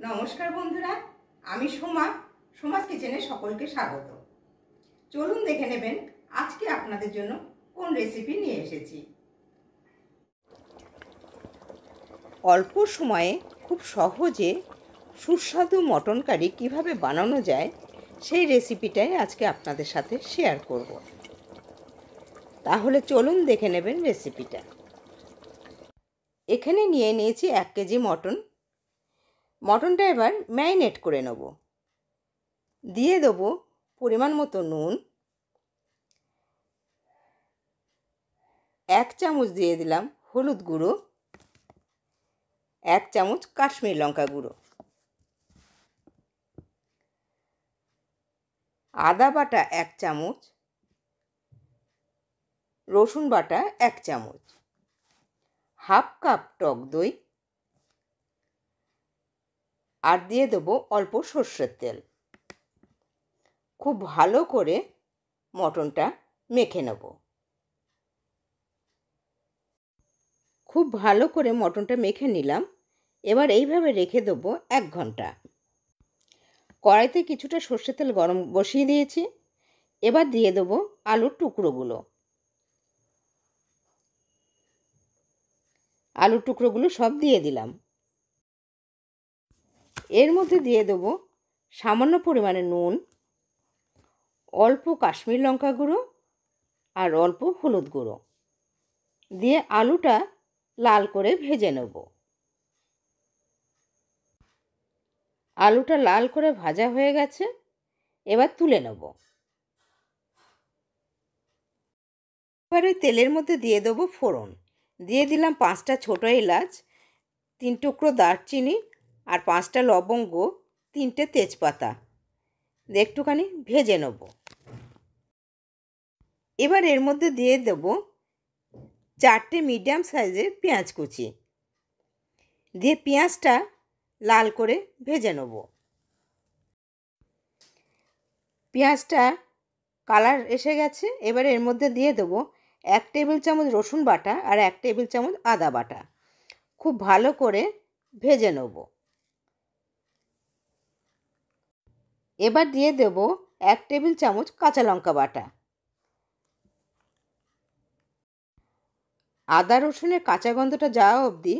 নমস্কার বন্ধুরা, আমি সোমাস কিচেনে সকলকে স্বাগত। চলুন দেখে নেবেন আজকে আপনাদের জন্য কোন রেসিপি নিয়ে এসেছি। অল্প সময়ে খুব সহজে সুস্বাদু মটন কারি কীভাবে বানানো যায় সেই রেসিপিটাই আজকে আপনাদের সাথে শেয়ার করব। তাহলে চলুন দেখে নেবেন রেসিপিটা। এখানে নিয়ে নিয়েছি 1 কেজি মটন। মটনটা এবার ম্যারিনেট করে নেব। দিয়ে দেবো পরিমাণ মতো নুন, 1 চামচ দিয়ে দিলাম হলুদ গুঁড়ো, 1 চামচ কাশ্মীরি লঙ্কা গুঁড়ো, আদা বাটা 1 চামচ, রসুন বাটা 1 চামচ, হাফ কাপ টক দই, আর দিয়ে দেবো অল্প সর্ষের তেল। খুব ভালো করে মটনটা মেখে নেব। খুব ভালো করে মটনটা মেখে নিলাম। এবার এইভাবে রেখে দেবো 1 ঘন্টা। কড়াইতে কিছুটা সর্ষের তেল গরম বসিয়ে দিয়েছি। এবার দিয়ে দেবো আলুর টুকরোগুলো। আলুর টুকরোগুলো সব দিয়ে দিলাম। এর মধ্যে দিয়ে দেবো সামান্য পরিমাণে নুন, অল্প কাশ্মীরি লঙ্কা গুঁড়ো আর অল্প হলুদ গুঁড়ো দিয়ে আলুটা লাল করে ভেজে নেব। আলুটা লাল করে ভাজা হয়ে গেছে, এবার তুলে নেব। এবার ওই তেলের মধ্যে দিয়ে দেবো ফোড়ন। দিয়ে দিলাম 5টা ছোটো এলাচ, 3 টুকরো দারচিনি আর 5টা লবঙ্গ, 3টে তেজপাতা দিয়ে একটুখানি ভেজে নেব। এবার এর মধ্যে দিয়ে দেবো 4টে মিডিয়াম সাইজের পেঁয়াজ কুচি দিয়ে পেঁয়াজটা লাল করে ভেজে নেব। পেঁয়াজটা কালার এসে গেছে। এবার এর মধ্যে দিয়ে দেবো 1 টেবিল চামচ রসুন বাটা আর 1 টেবিল চামচ আদা বাটা। খুব ভালো করে ভেজে নেব। এবার দিয়ে দেবো 1 টেবিল চামচ কাঁচা লঙ্কা বাটা। আদা রসুনের কাঁচা গন্ধটা যাওয়া অবধি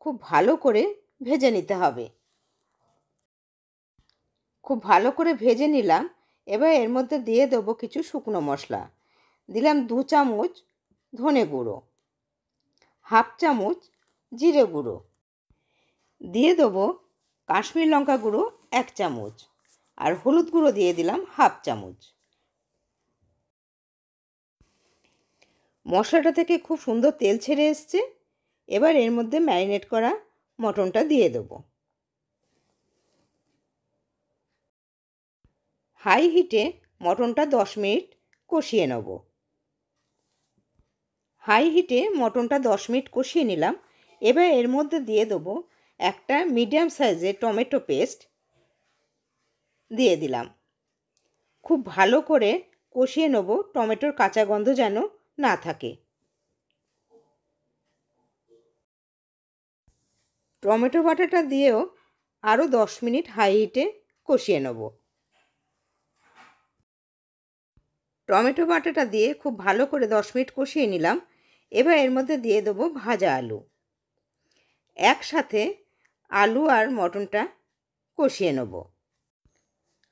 খুব ভালো করে ভেজে নিতে হবে। খুব ভালো করে ভেজে নিলাম। এবার এর মধ্যে দিয়ে দেবো কিছু শুকনো মশলা। দিলাম 2 চামচ ধনে গুঁড়ো, হাফ চামচ জিরে গুঁড়ো, দিয়ে দেবো কাশ্মীরি লঙ্কা গুঁড়ো 1 চামচ আর হলুদ গুঁড়ো দিয়ে দিলাম হাফ চামচ। মশলাটা থেকে খুব সুন্দর তেল ছেড়ে এসছে। এবার এর মধ্যে ম্যারিনেট করা মটনটা দিয়ে দেবো। হাই হিটে মটনটা 10 মিনিট কষিয়ে নেব। হাই হিটে মটনটা 10 মিনিট কষিয়ে নিলাম। এবার এর মধ্যে দিয়ে দেবো একটা মিডিয়াম সাইজের টমেটো পেস্ট দিয়ে দিলাম। খুব ভালো করে কষিয়ে নেব, টমেটোর কাঁচা গন্ধ যেন না থাকে। টমেটো বাটাটা দিয়েও আরও 10 মিনিট হাই হিটে কষিয়ে নেব। টমেটো বাটাটা দিয়ে খুব ভালো করে 10 মিনিট কষিয়ে নিলাম। এবার এর মধ্যে দিয়ে দেবো ভাজা আলু। একসাথে আলু আর মটনটা কষিয়ে নেব।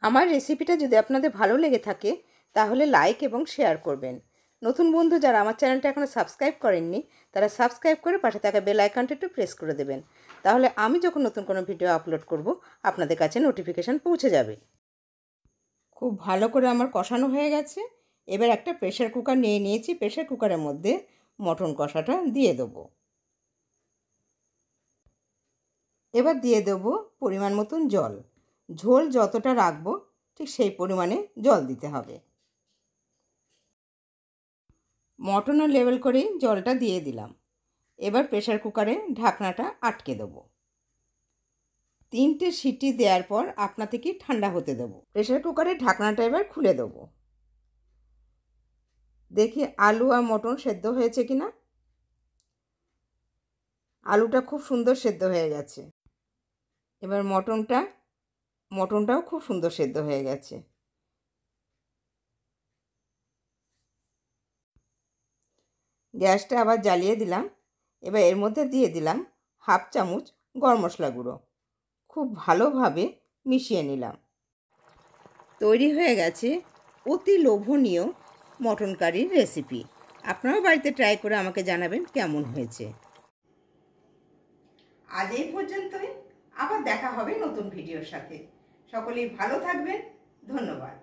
আমার রেসিপিটা যদি আপনাদের ভালো লেগে থাকে তাহলে লাইক এবং শেয়ার করবেন। নতুন বন্ধু যারা আমার চ্যানেলটা এখনও সাবস্ক্রাইব করেননি তারা সাবস্ক্রাইব করে পাশে থাকা বেল আইকনটা একটু প্রেস করে দেবেন। তাহলে আমি যখন নতুন কোনো ভিডিও আপলোড করব আপনাদের কাছে নোটিফিকেশান পৌঁছে যাবে। খুব ভালো করে আমার কষানো হয়ে গেছে। এবার একটা প্রেসার কুকার নিয়ে নিয়েছি। প্রেসার কুকারের মধ্যে মটন কষাটা দিয়ে দেবো। এবার দিয়ে দেবো পরিমাণ মতন জল। ঝোল যতটা রাখবো ঠিক সেই পরিমাণে জল দিতে হবে। মটনের লেভেল করেই জলটা দিয়ে দিলাম। এবার প্রেসার কুকারে ঢাকনাটা আটকে দেবো। 3টে সিটি দেওয়ার পর আপনা থেকেই ঠান্ডা হতে দেবো। প্রেসার কুকারের ঢাকনাটা এবার খুলে দেবো। দেখি আলু আর মটন সেদ্ধ হয়েছে কিনা। আলুটা খুব সুন্দর সেদ্ধ হয়ে গেছে। এবার মটনটাও খুব সুন্দর সেদ্ধ হয়ে গেছে। গ্যাসটা আবার জ্বালিয়ে দিলাম। এবার এর মধ্যে দিয়ে দিলাম 1/2 চামচ গরম মশলা গুঁড়ো। খুব ভালোভাবে মিশিয়ে নিলাম। তৈরি হয়ে গেছে অতি লোভনীয় মটন কারির রেসিপি। আপনারাও বাড়িতে ট্রাই করে আমাকে জানাবেন কেমন হয়েছে। আজ এই পর্যন্তই, আবার দেখা হবে নতুন ভিডিওর সাথে। সকলেই ভালো থাকবেন। ধন্যবাদ।